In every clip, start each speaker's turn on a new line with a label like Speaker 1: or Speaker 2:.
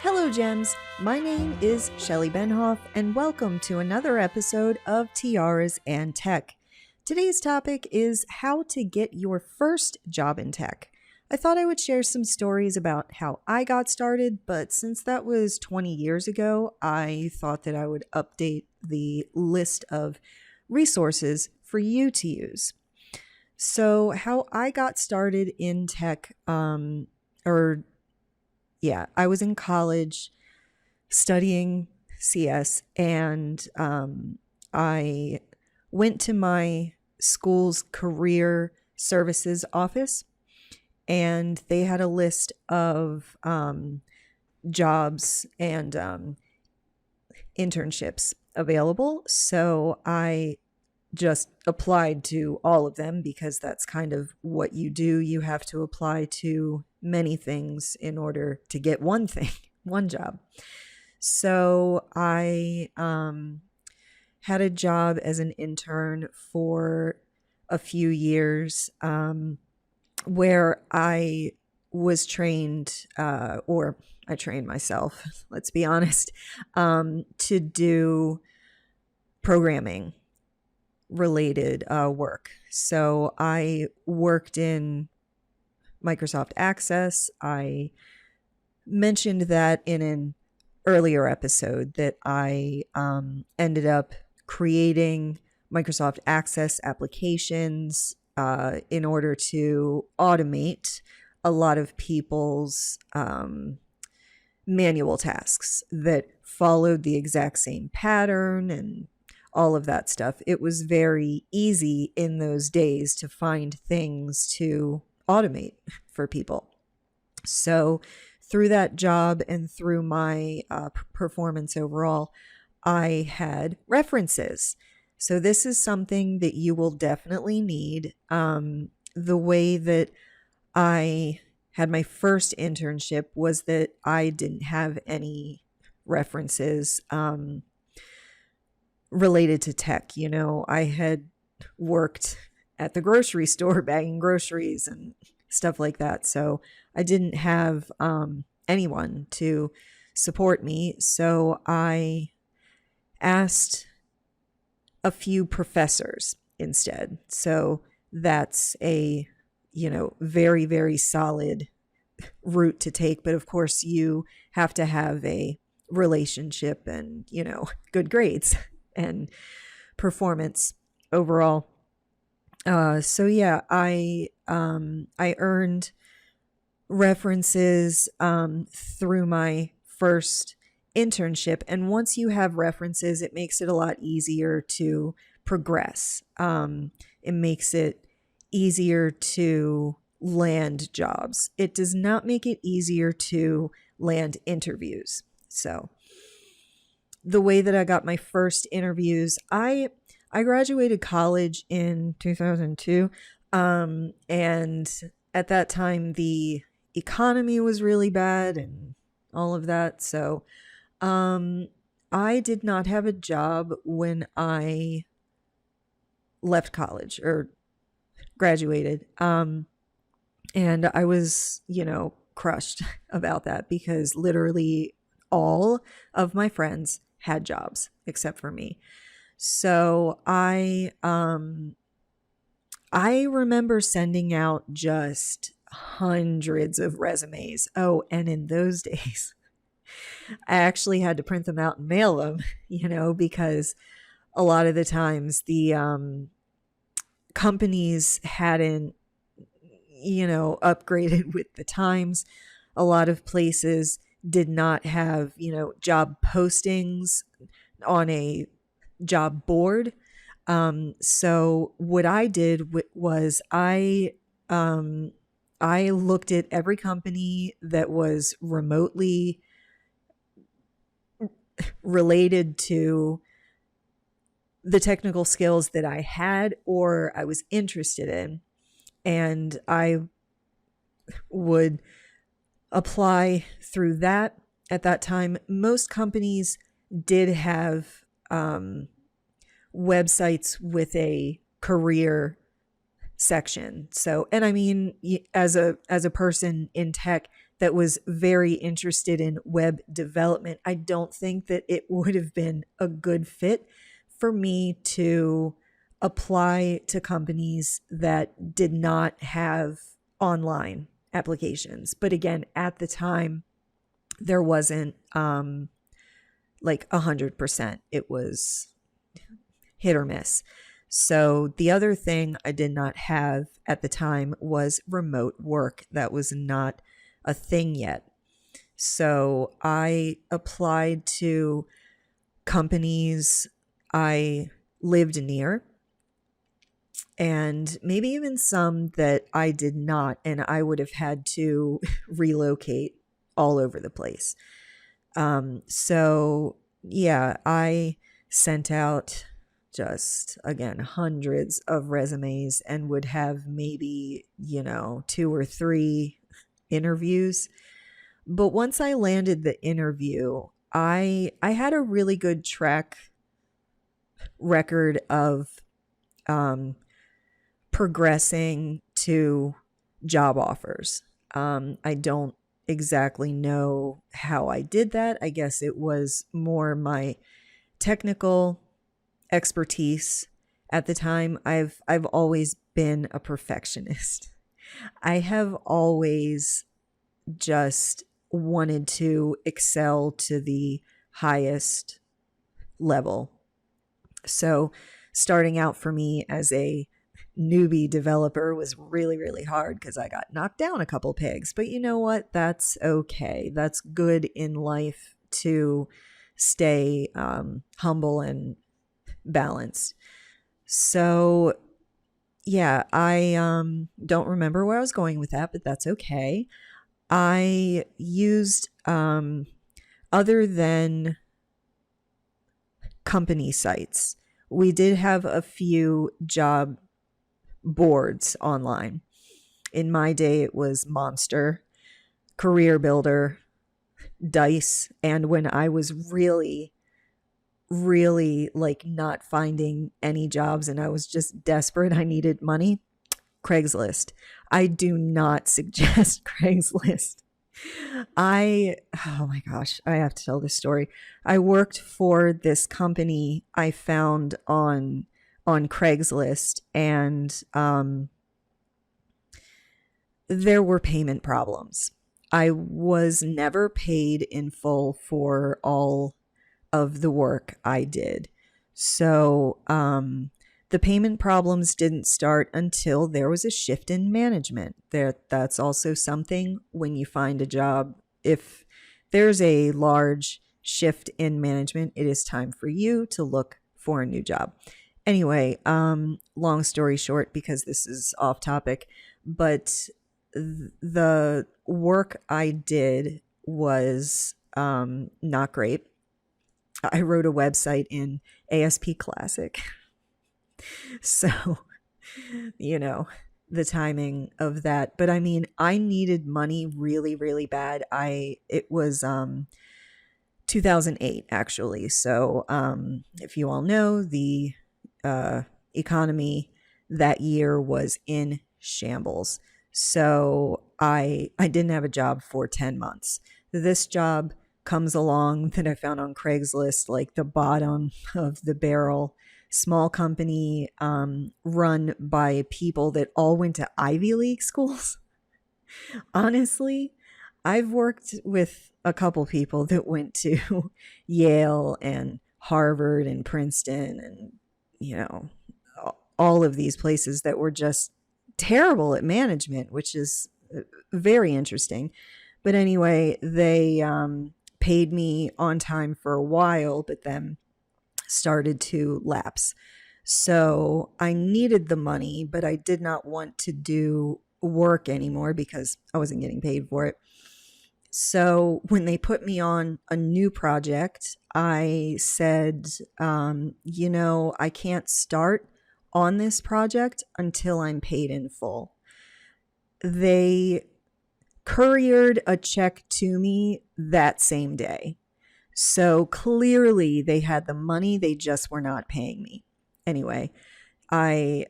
Speaker 1: Hello, Gems. My name is Shelley Benhoff, and welcome to another episode of Tiaras and Tech. Today's topic is how to get your first job in tech. I thought I would share some stories about how I got started, but since that was 20 years ago, I thought that I would update the list of resources for you to use. So, how I got started in tech, I was in college studying CS, and I went to my school's career services office, and they had a list of jobs and internships available. So I just applied to all of them because that's kind of what you do. You have to apply to many things in order to get one thing, one job. So I had a job as an intern for a few years where I was trained, or I trained myself, let's be honest, to do programming related work. So I worked in Microsoft Access. I mentioned that in an earlier episode that I ended up creating Microsoft Access applications in order to automate a lot of people's manual tasks that followed the exact same pattern and all of that stuff. It was very easy in those days to find things to automate for people. So through that job and through my performance overall, I had references. So this is something that you will definitely need. The way that I had my first internship was that I didn't have any references related to tech. You know, I had worked at the grocery store bagging groceries and stuff like that. So I didn't have anyone to support me. So I asked a few professors instead. So that's a, very, very solid route to take. But of course, you have to have a relationship and, good grades and performance overall. I earned references through my first internship. And once you have references, it makes it a lot easier to progress. It makes it easier to land jobs. It does not make it easier to land interviews. So the way that I got my first interviews, I graduated college in 2002. And at that time, the economy was really bad and all of that. So I did not have a job when I left college or graduated. And I was, crushed about that because literally all of my friends had jobs except for me. So I remember sending out just hundreds of resumes. Oh, and in those days, I actually had to print them out and mail them, because a lot of the times the companies hadn't, upgraded with the times. A lot of places did not have, job postings on a job board. So what I did was I looked at every company that was remotely related to the technical skills that I had or I was interested in, and I would apply through that. At that time, most companies did have websites with a career section. So, and I mean, as a person in tech that was very interested in web development, I don't think that it would have been a good fit for me to apply to companies that did not have online applications. But again, at the time, there wasn't like 100%. It was hit or miss. So the other thing I did not have at the time was remote work. That was not a thing yet. So I applied to companies I lived near, and maybe even some that I did not, and I would have had to relocate all over the place. So yeah, I sent out just, again, hundreds of resumes and would have maybe, 2 or 3 interviews. But once I landed the interview, I had a really good track record of progressing to job offers. I don't exactly know how I did that. I guess it was more my technical expertise at the time. I've always been a perfectionist. I have always just wanted to excel to the highest level. So starting out for me as a newbie developer was really, really hard because I got knocked down a couple pegs. But you know what? That's okay. That's good in life to stay humble and balanced. So yeah, I don't remember where I was going with that, but that's okay. I used other than company sites, we did have a few job boards online. In my day, it was Monster, Career Builder, Dice, and when I was really like not finding any jobs and I was just desperate, I needed money, Craigslist. I do not suggest Craigslist. Oh my gosh, I have to tell this story. I worked for this company I found on Craigslist, and there were payment problems. I was never paid in full for all of the work I did. So the payment problems didn't start until there was a shift in management. That's also something when you find a job. If there's a large shift in management, it is time for you to look for a new job. Anyway, long story short, because this is off topic, but the work I did was not great. I wrote a website in ASP Classic. So, the timing of that. But I mean, I needed money really, really bad. It was 2008 actually. So, if you all know, the economy that year was in shambles. So I didn't have a job for 10 months. This job comes along that I found on Craigslist, like the bottom of the barrel, small company, run by people that all went to Ivy League schools. Honestly, I've worked with a couple people that went to Yale and Harvard and Princeton and, all of these places that were just terrible at management, which is very interesting. But anyway, they paid me on time for a while, but then started to lapse. So I needed the money, but I did not want to do work anymore because I wasn't getting paid for it. So when they put me on a new project, I said, I can't start on this project until I'm paid in full. They couriered a check to me that same day. So clearly they had the money, they just were not paying me. Anyway, I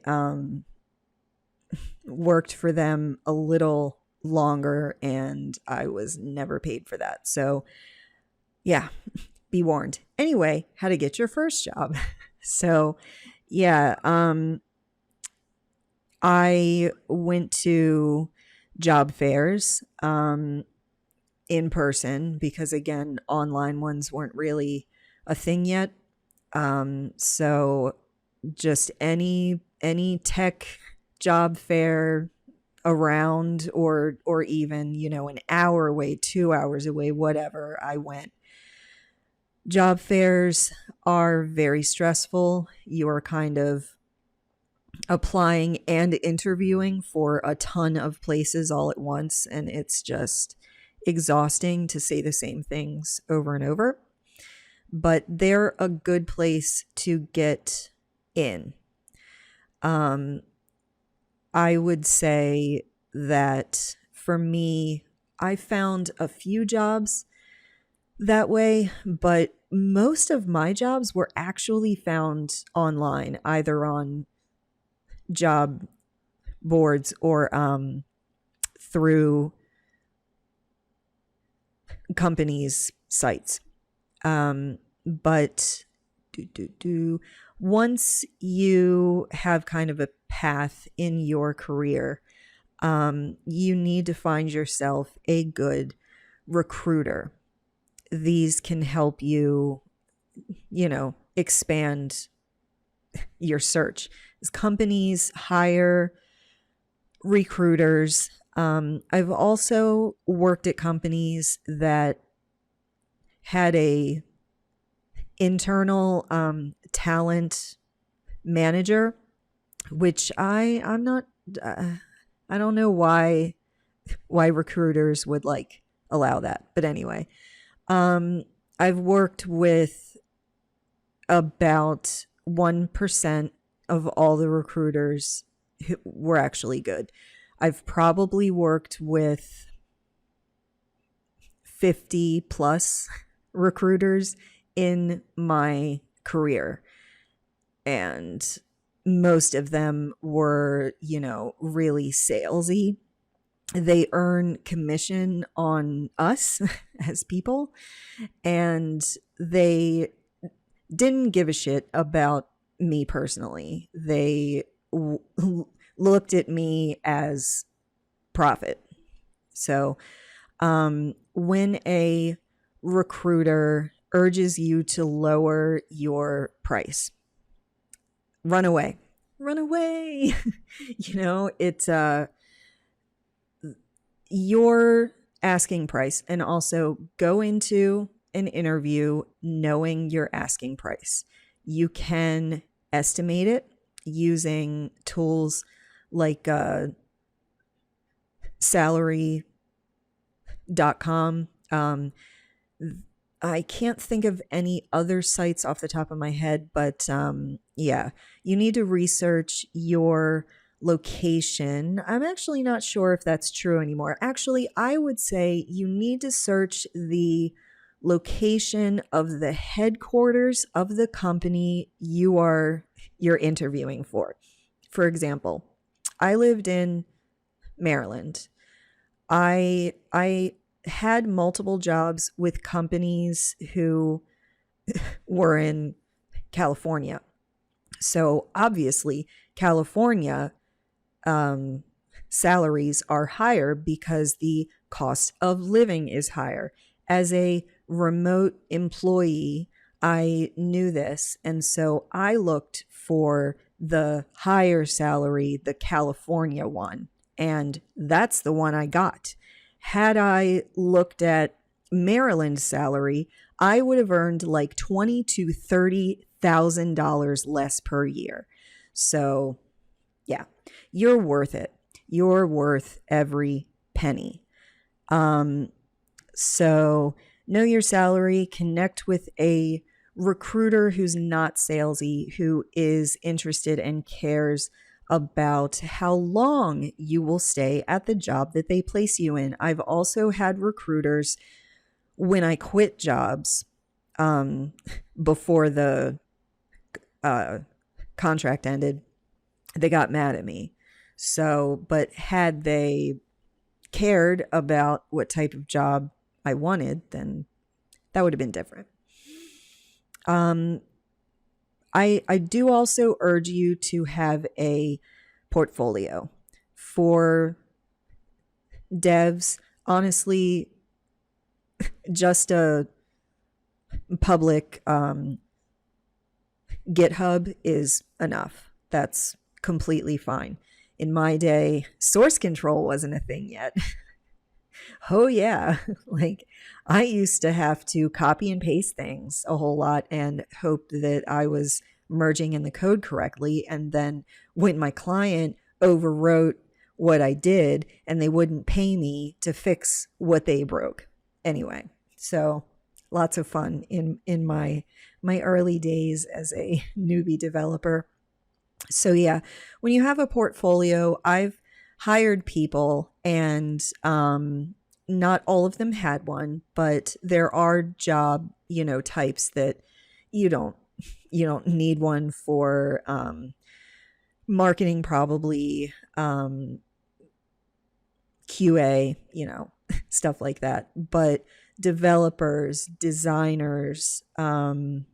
Speaker 1: worked for them a little longer and I was never paid for that. So yeah, be warned. Anyway, how to get your first job. So yeah, I went to job fairs in person because, again, online ones weren't really a thing yet. So just any tech job fair around, or even, an hour away, 2 hours away, whatever, I went. Job fairs are very stressful. You are kind of applying and interviewing for a ton of places all at once, and it's just exhausting to say the same things over and over. But they're a good place to get in. I would say that for me, I found a few jobs that way, but most of my jobs were actually found online, either on job boards or through companies' sites. But once you have kind of a path in your career, you need to find yourself a good recruiter. These can help you, expand your search. As companies hire recruiters. I've also worked at companies that had a internal talent manager, which I'm not. I don't know why recruiters would allow that, but anyway, I've worked with about 1% of all the recruiters who were actually good. I've probably worked with 50 plus recruiters in my career, and most of them were, really salesy. They earn commission on us as people, and they didn't give a shit about me personally. They looked at me as profit. So when a recruiter urges you to lower your price, run away. It's your asking price, and also go into an interview knowing your asking price. You can estimate it using tools like salary.com. I can't think of any other sites off the top of my head, but yeah, you need to research your location. I'm actually not sure if that's true anymore. Actually, I would say you need to search the location of the headquarters of the company you're interviewing for. For example, I lived in Maryland. I had multiple jobs with companies who were in California. So obviously, California salaries are higher because the cost of living is higher. As a remote employee, I knew this, and so I looked for the higher salary, the California one, and that's the one I got. Had I looked at Maryland's salary, I would have earned like $20,000 to $30,000 less per year. So, yeah, you're worth it. You're worth every penny. So know your salary, connect with a recruiter who's not salesy, who is interested and cares about how long you will stay at the job that they place you in. I've also had recruiters, when I quit jobs before the contract ended, they got mad at me. So, but had they cared about what type of job I wanted, then that would have been different. I do also urge you to have a portfolio for devs. Honestly, just a public GitHub is enough. That's completely fine. In my day, source control wasn't a thing yet. Oh, yeah. Like, I used to have to copy and paste things a whole lot and hope that I was merging in the code correctly. And then when my client overwrote what I did and they wouldn't pay me to fix what they broke. Anyway, so lots of fun in my early days as a newbie developer. So yeah, when you have a portfolio, I've hired people and not all of them had one, but there are job, types that you don't need one for. Marketing, probably, QA, stuff like that. But developers, designers, again,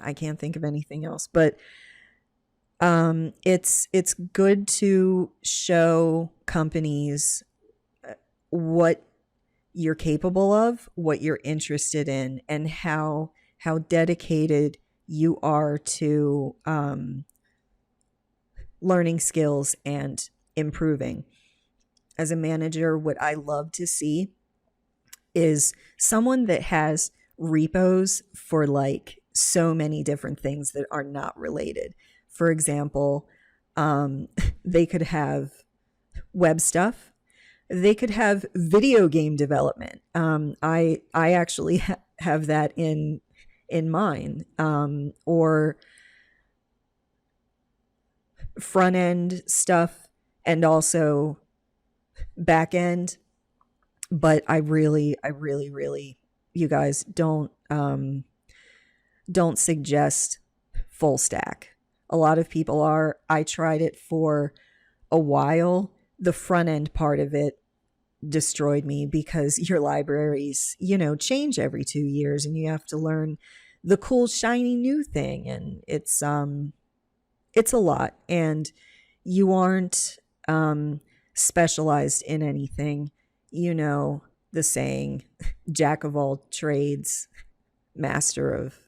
Speaker 1: I can't think of anything else, but it's good to show companies what you're capable of, what you're interested in, and how dedicated you are to learning skills and improving. As a manager, what I love to see is someone that has repos for like so many different things that are not related. For example, they could have web stuff. They could have video game development. I actually have that in mine, or front end stuff and also back end. But I really, you guys, don't suggest full stack. A lot of people are. I tried it for a while. The front end part of it destroyed me because your libraries, change every 2 years and you have to learn the cool shiny new thing, and it's a lot, and you aren't specialized in anything. The saying, jack of all trades, master of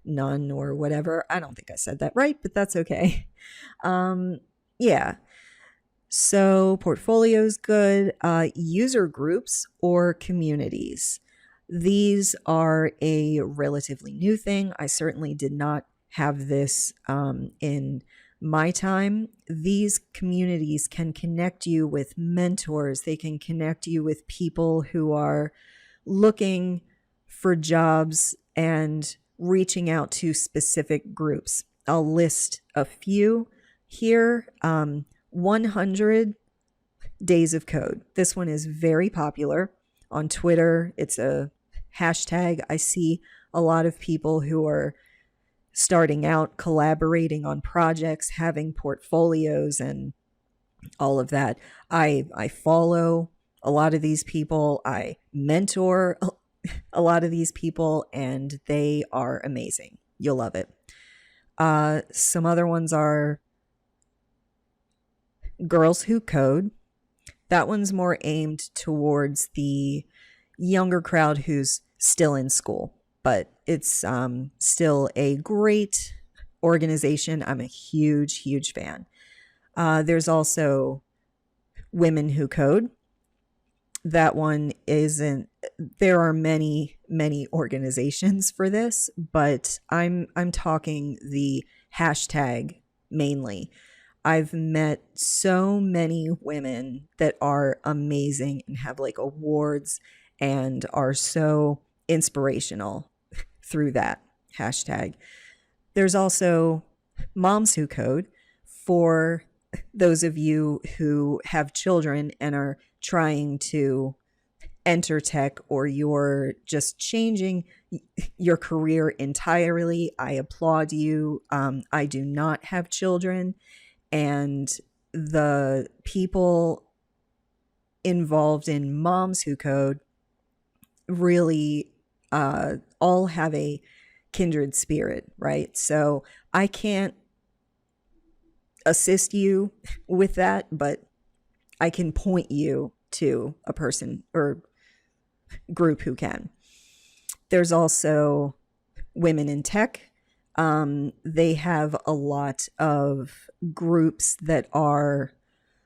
Speaker 1: none, or whatever. I don't think I said that right, but that's okay. Yeah. So portfolio's good. User groups or communities. These are a relatively new thing. I certainly did not have this in my time. These communities can connect you with mentors. They can connect you with people who are looking for jobs and reaching out to specific groups. I'll list a few here. 100 Days of Code. This one is very popular on Twitter. It's a hashtag. I see a lot of people who are starting out, collaborating on projects, having portfolios and all of that. I follow a lot of these people. I mentor a lot of these people, and they are amazing. You'll love it. Some other ones are Girls Who Code. That one's more aimed towards the younger crowd who's still in school, but it's still a great organization. I'm a huge fan. There's also Women Who Code. That one isn't. There are many organizations for this, but I'm talking the hashtag mainly. I've met so many women that are amazing and have like awards and are so inspirational through that hashtag. There's also Moms Who Code, for those of you who have children and are trying to enter tech, or you're just changing your career entirely. I applaud you. I do not have children, and the people involved in Moms Who Code really all have a kindred spirit, right? So I can't assist you with that, but I can point you to a person or group who can. There's also Women in Tech. They have a lot of groups that are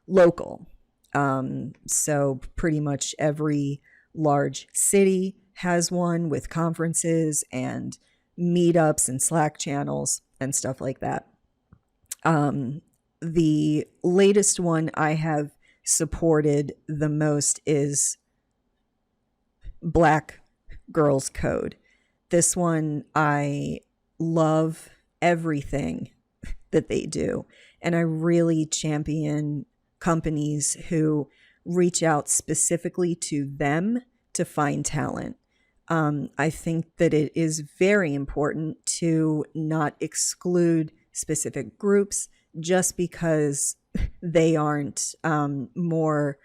Speaker 1: local. So pretty much every large city has one with conferences and meetups and Slack channels and stuff like that. The latest one I have supported the most is Black Girls Code. This one, I love everything that they do. And I really champion companies who reach out specifically to them to find talent. I think that it is very important to not exclude specific groups just because they aren't more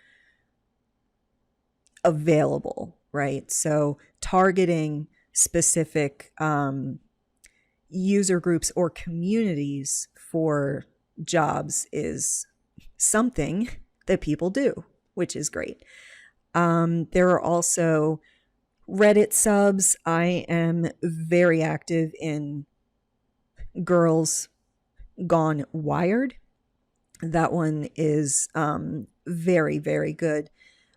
Speaker 1: available, right? So targeting specific user groups or communities for jobs is something that people do, which is great. There are also Reddit subs. I am very active in Girls Gone Wired. That one is very, very good.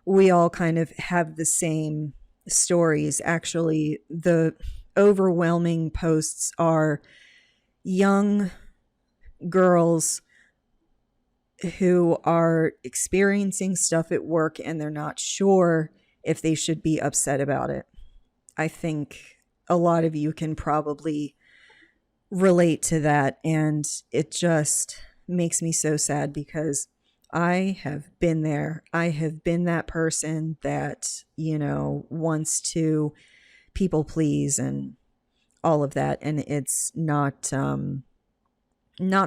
Speaker 1: We all kind of have the same stories. Actually, the overwhelming posts are young girls who are experiencing stuff at work and they're not sure if they should be upset about it. I think a lot of you can probably relate to that, and it just makes me so sad because I have been there. I have been that person that, wants to people please and all of that, and it's not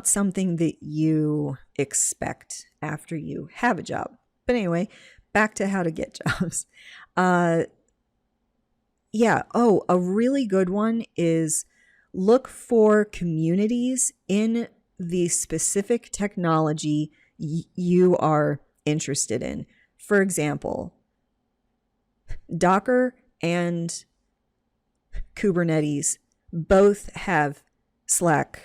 Speaker 1: something that you expect after you have a job. But anyway, back to how to get jobs. A really good one is look for communities in the specific technology you are interested in. For example, Docker and Kubernetes both have Slack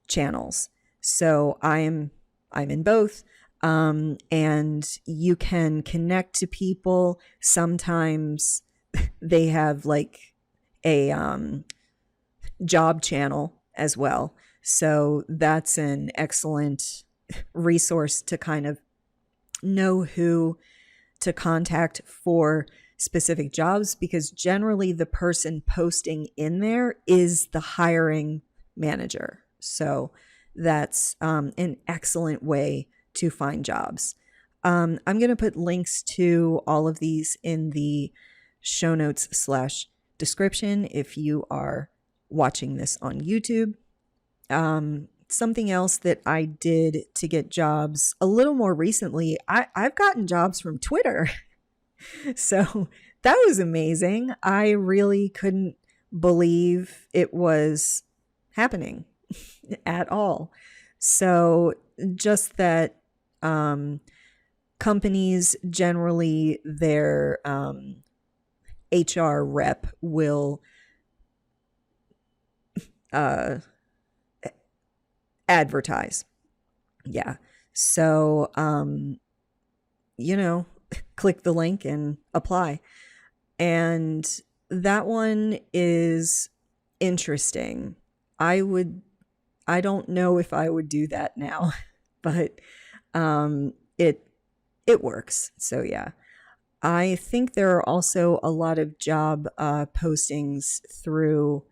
Speaker 1: channels. So I'm in both. And you can connect to people. Sometimes they have like a job channel as well. So that's an excellent resource to kind of know who to contact for specific jobs, because generally the person posting in there is the hiring manager. So that's an excellent way to find jobs. I'm going to put links to all of these in the show notes / description if you are watching this on YouTube. Something else that I did to get jobs a little more recently, I've gotten jobs from Twitter. So that was amazing. I really couldn't believe it was happening at all. So just that companies generally, their HR rep will advertise. Yeah. So, click the link and apply. And that one is interesting. I don't know if I would do that now, but it works. So yeah. I think there are also a lot of job postings through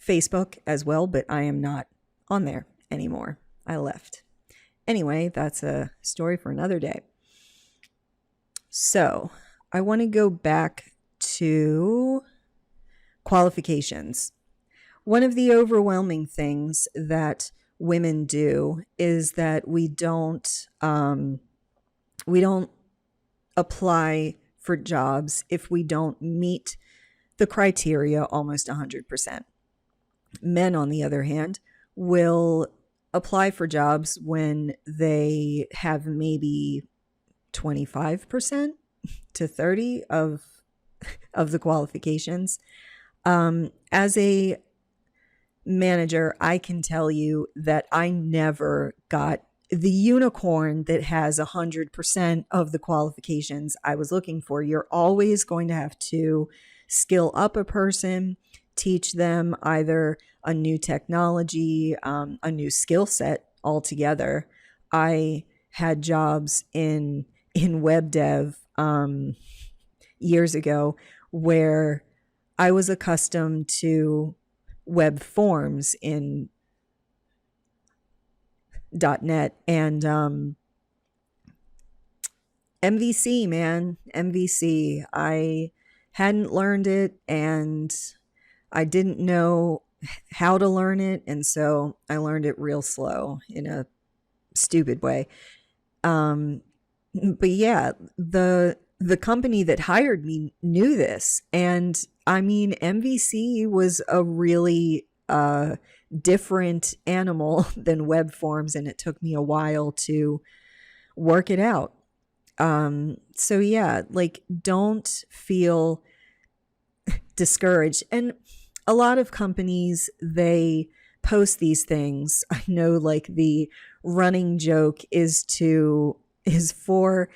Speaker 1: Facebook as well, but I am not on there anymore. I left. Anyway, that's a story for another day. So I want to go back to qualifications. one of the overwhelming things that women do is that we don't apply for jobs if we don't meet the criteria almost 100%. Men, on the other hand, will apply for jobs when they have maybe 25% to 30 of the qualifications. As a manager, I can tell you that I never got the unicorn that has 100% of the qualifications I was looking for. You're always going to have to skill up a person, teach them either a new technology, a new skill set altogether. I had jobs in web dev years ago where I was accustomed to web forms in .NET and MVC, man, MVC. I hadn't learned it and I didn't know how to learn it, and so I learned it real slow in a stupid way. But yeah, the company that hired me knew this, and I mean, MVC was a really different animal than web forms, and it took me a while to work it out. So yeah, like, don't feel discouraged. And a lot of companies, they post these things. I know, like, the running joke is for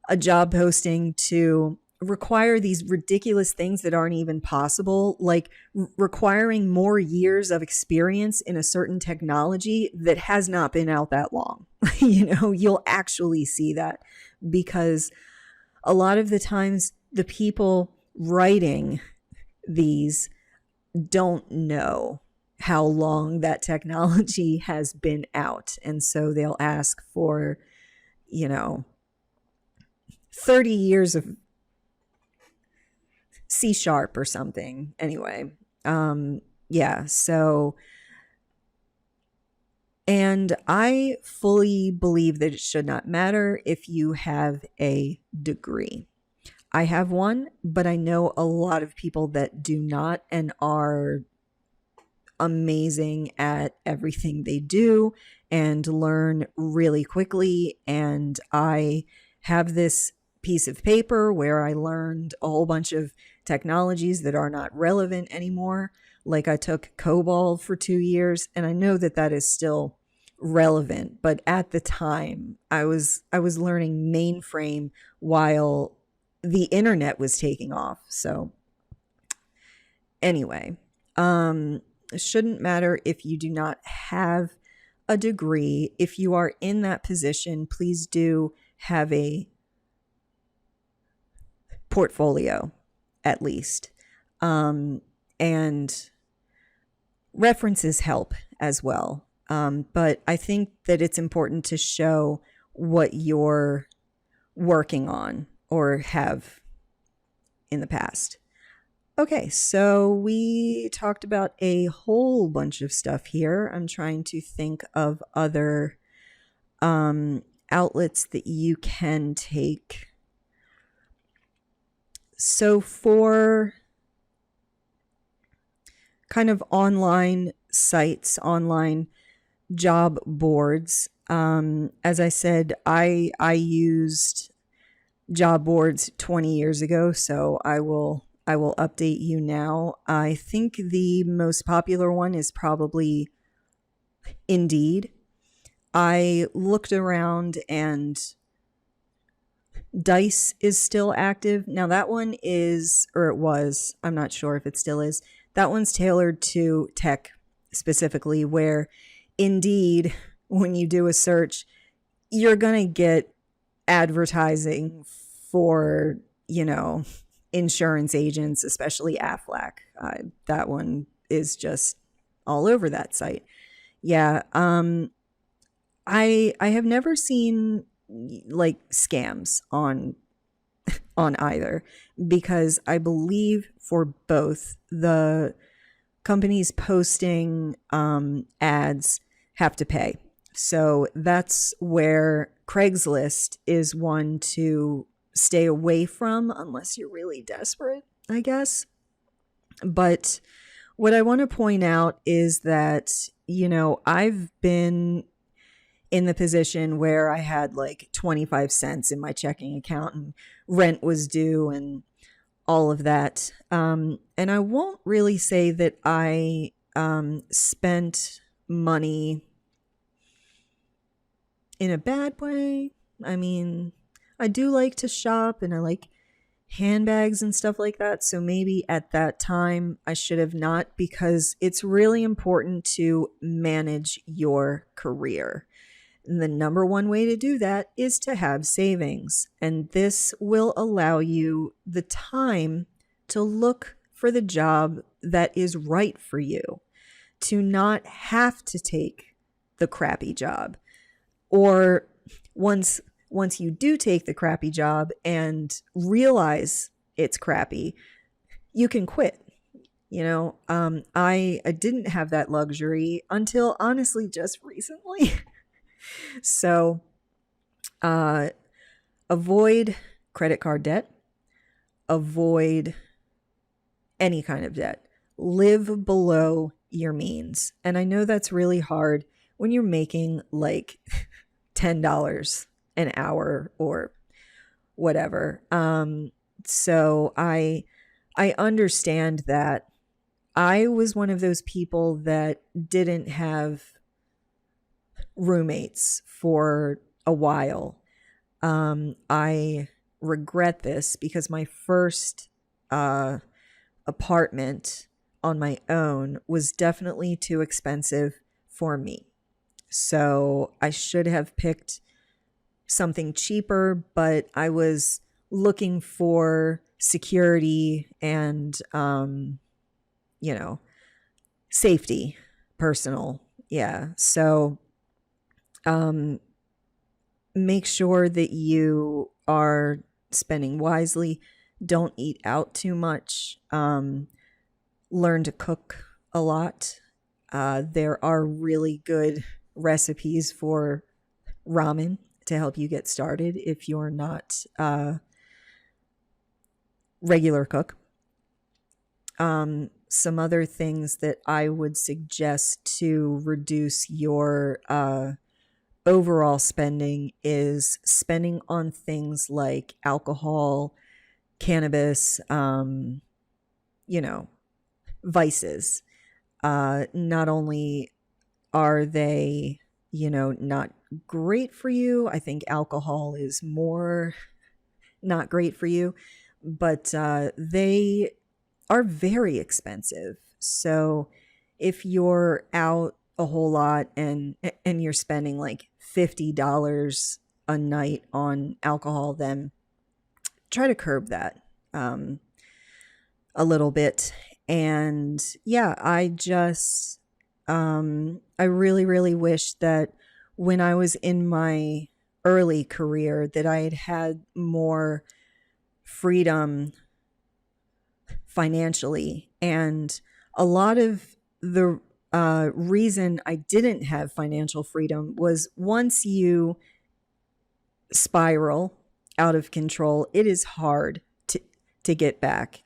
Speaker 1: a job posting to require these ridiculous things that aren't even possible, like requiring more years of experience in a certain technology that has not been out that long. You'll actually see that, because a lot of the times the people writing these don't know how long that technology has been out. And so they'll ask for, 30 years of C# or something. Anyway, yeah, so, and I fully believe that it should not matter if you have a degree. I have one, but I know a lot of people that do not and are amazing at everything they do and learn really quickly. And I have this piece of paper where I learned a whole bunch of technologies that are not relevant anymore. Like, I took COBOL for 2 years, and I know that that is still relevant, but at the time I was learning mainframe while the internet was taking off. So anyway, it shouldn't matter if you do not have a degree. If you are in that position, please do have a portfolio, at least. And references help as well. But I think that it's important to show what you're working on or have in the past. Okay, so we talked about a whole bunch of stuff here. I'm trying to think of other outlets that you can take. So for kind of online sites, online job boards, as I said, I used job boards 20 years ago, so I will update you now. I think the most popular one is probably Indeed. I looked around and Dice is still active. Now that one is, or it was, I'm not sure if it still is. That one's tailored to tech specifically, where Indeed, when you do a search, you're going to get advertising for, insurance agents, especially Aflac. That one is just all over that site. Yeah. I have never seen like scams on either, because I believe for both, the companies posting ads have to pay. So that's where Craigslist is one to stay away from unless you're really desperate, I guess. But what I want to point out is that, I've been in the position where I had like 25 cents in my checking account and rent was due and all of that. And I won't really say that I spent money in a bad way. I mean, I do like to shop and I like handbags and stuff like that. So maybe at that time I should have not, because it's really important to manage your career. And the number one way to do that is to have savings. And this will allow you the time to look for the job that is right for you, to not have to take the crappy job. Or once you do take the crappy job and realize it's crappy, you can quit. I didn't have that luxury until honestly just recently. So avoid credit card debt, avoid any kind of debt, live below your means. And I know that's really hard when you're making like $10 an hour or whatever. So I understand that. I was one of those people that didn't have roommates for a while. I regret this because my first apartment on my own was definitely too expensive for me. So I should have picked something cheaper, but I was looking for security and, safety, personal. Yeah. So make sure that you are spending wisely. Don't eat out too much. Learn to cook a lot. There are really good recipes for ramen to help you get started if you're not a regular cook. Some other things that I would suggest to reduce your overall spending is spending on things like alcohol, cannabis, vices. Not only are they, not great for you, I think alcohol is more not great for you, but they are very expensive. So if you're out a whole lot and you're spending like $50 a night on alcohol, then try to curb that a little bit. And yeah, I really, really wish that when I was in my early career that I had had more freedom financially. And a lot of the reason I didn't have financial freedom was once you spiral out of control, it is hard to get back.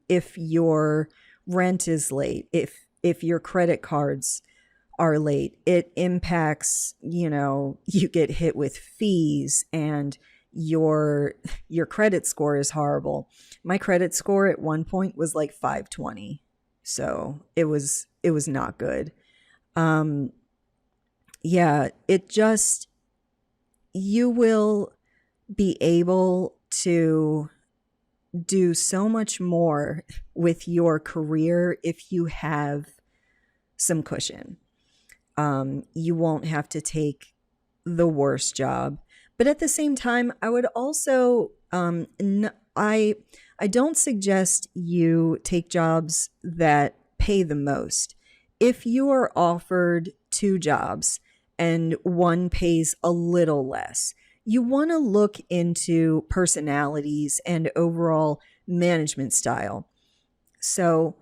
Speaker 1: If your rent is late, if your credit cards are late, it impacts, you get hit with fees and your credit score is horrible. My credit score at one point was like 520. So it was not good. You will be able to do so much more with your career if you have some cushion. You won't have to take the worst job. But at the same time, I would also, I don't suggest you take jobs that pay the most. If you are offered 2 jobs and one pays a little less, you want to look into personalities and overall management style. So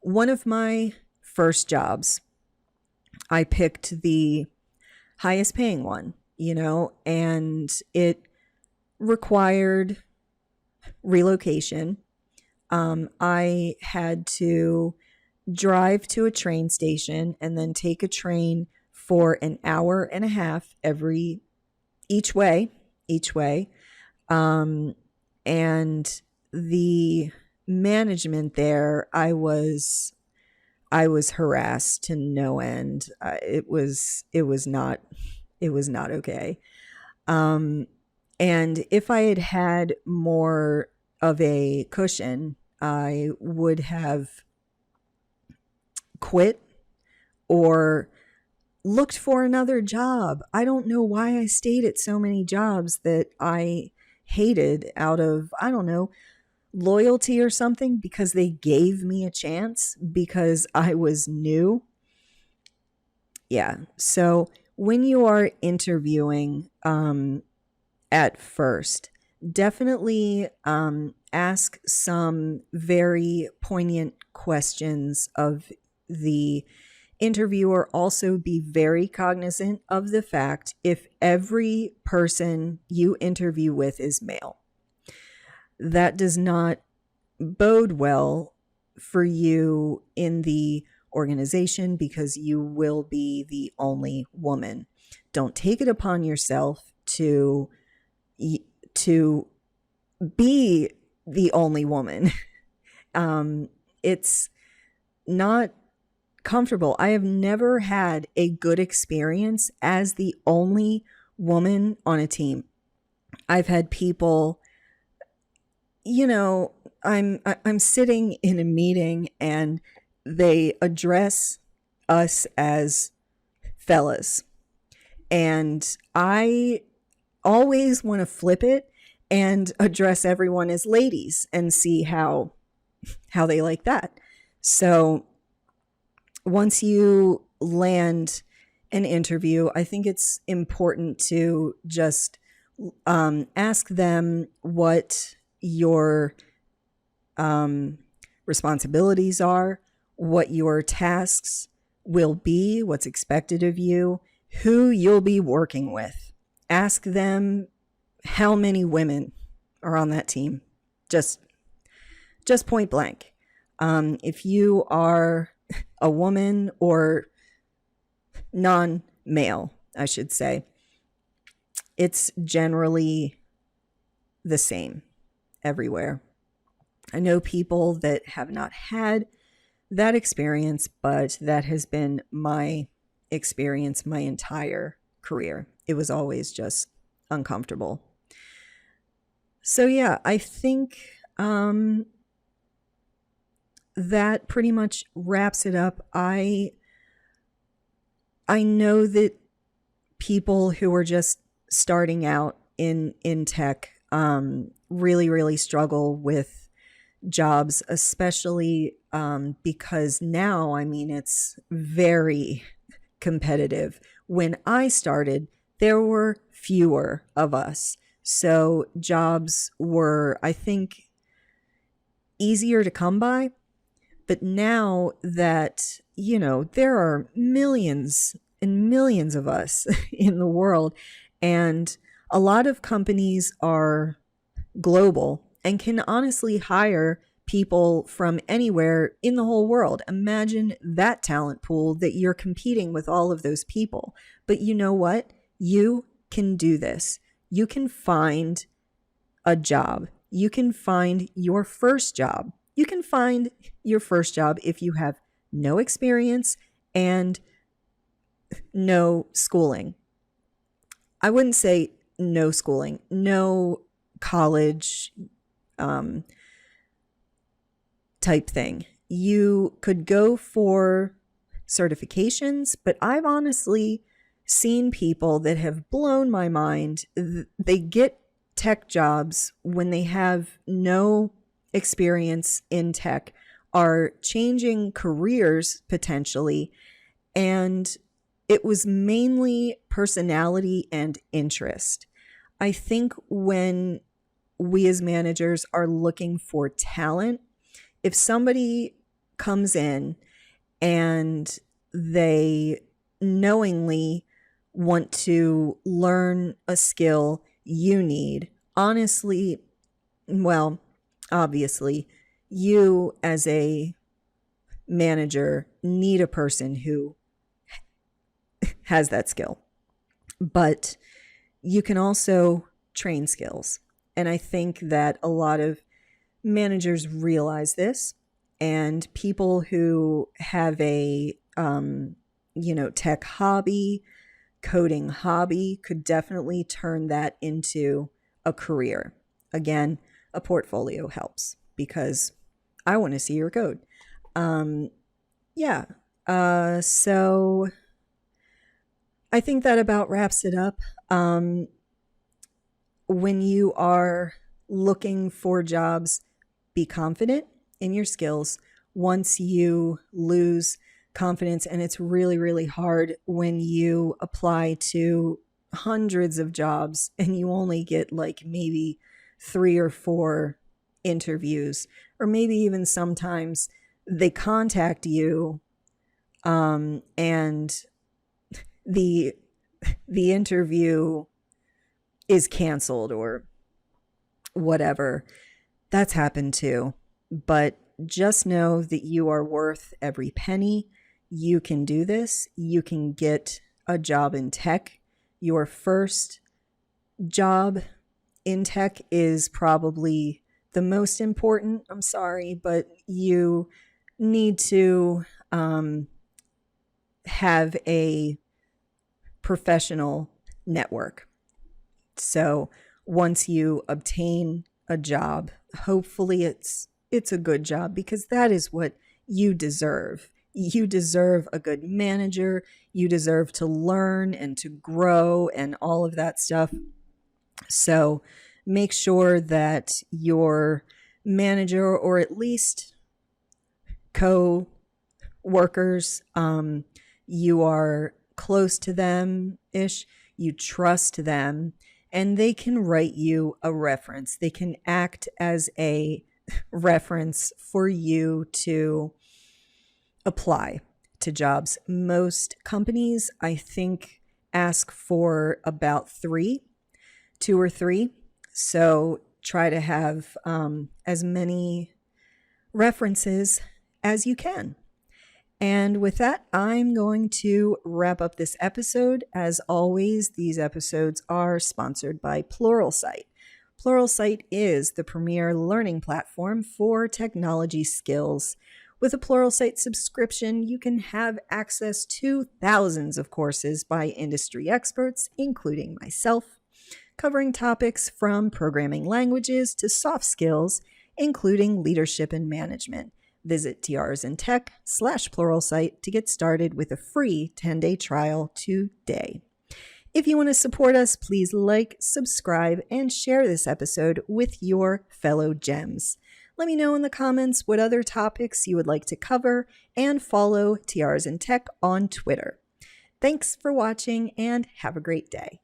Speaker 1: one of my first jobs, I picked the highest paying one, and it required relocation. I had to drive to a train station and then take a train for an hour and a half each way. And the management there, I was harassed to no end. It was not okay. And if I had had more of a cushion, I would have quit or looked for another job. I don't know why I stayed at so many jobs that I hated out of, I don't know, loyalty or something, because they gave me a chance because I was new. Yeah. So when you are interviewing at first, definitely ask some very poignant questions of the interviewer. Also be very cognizant of the fact if every person you interview with is male. That does not bode well for you in the organization because you will be the only woman. Don't take it upon yourself to be the only woman. It's not comfortable. I have never had a good experience as the only woman on a team. I've had people, I'm sitting in a meeting and they address us as fellas. And I always want to flip it and address everyone as ladies and see how they like that. So once you land an interview, I think it's important to just ask them what your responsibilities are, what your tasks will be, what's expected of you, who you'll be working with. Ask them how many women are on that team. Just point blank. If you are a woman or non-male, I should say, it's generally the same everywhere. I know people that have not had that experience, but that has been my experience my entire career. It was always just uncomfortable. So yeah, I think that pretty much wraps it up. I know that people who are just starting out in tech really struggle with jobs, especially because now, it's very competitive. When I started, there were fewer of us. So jobs were, I think, easier to come by. But now that, there are millions and millions of us in the world, and a lot of companies are global and can honestly hire people from anywhere in the whole world. Imagine that talent pool that you're competing with all of those people. But you know what? You can do this. You can find a job. You can find your first job. You can find your first job if you have no experience and no schooling. I wouldn't say no schooling, no college type thing. You could go for certifications, but I've honestly seen people that have blown my mind. They get tech jobs when they have no experience in tech, are changing careers potentially, and it was mainly personality and interest. I think when we as managers are looking for talent, if somebody comes in and they knowingly want to learn a skill you need, honestly, well, obviously, you as a manager need a person who has that skill. But you can also train skills. And I think that a lot of managers realize this, and people who have a tech hobby, coding hobby, could definitely turn that into a career. Again, a portfolio helps because I want to see your code. So I think that about wraps it up. When you are looking for jobs, be confident in your skills. Once you lose confidence, and it's really, really hard when you apply to hundreds of jobs and you only get like maybe 3 or 4 interviews, or maybe even sometimes they contact you and the interview is canceled or whatever. That's happened too. But just know that you are worth every penny. You can do this. You can get a job in tech. Your first job in tech is probably the most important. I'm sorry, but you need to have a professional network. So once you obtain a job, hopefully it's a good job, because that is what you deserve. You deserve a good manager. You deserve to learn and to grow and all of that stuff. So make sure that your manager, or at least co-workers, you are close to them-ish, you trust them, and they can write you a reference. They can act as a reference for you to apply to jobs. Most companies, I think, ask for about 2 or 3. So try to have as many references as you can. And with that, I'm going to wrap up this episode. As always, these episodes are sponsored by Pluralsight. Pluralsight is the premier learning platform for technology skills. With a Pluralsight subscription, you can have access to thousands of courses by industry experts, including myself, covering topics from programming languages to soft skills, including leadership and management. Visit Tiaras and Tech /Pluralsight to get started with a free 10-day trial today. If you want to support us, please like, subscribe, and share this episode with your fellow gems. Let me know in the comments what other topics you would like to cover, and follow Tiaras and Tech on Twitter. Thanks for watching, and have a great day.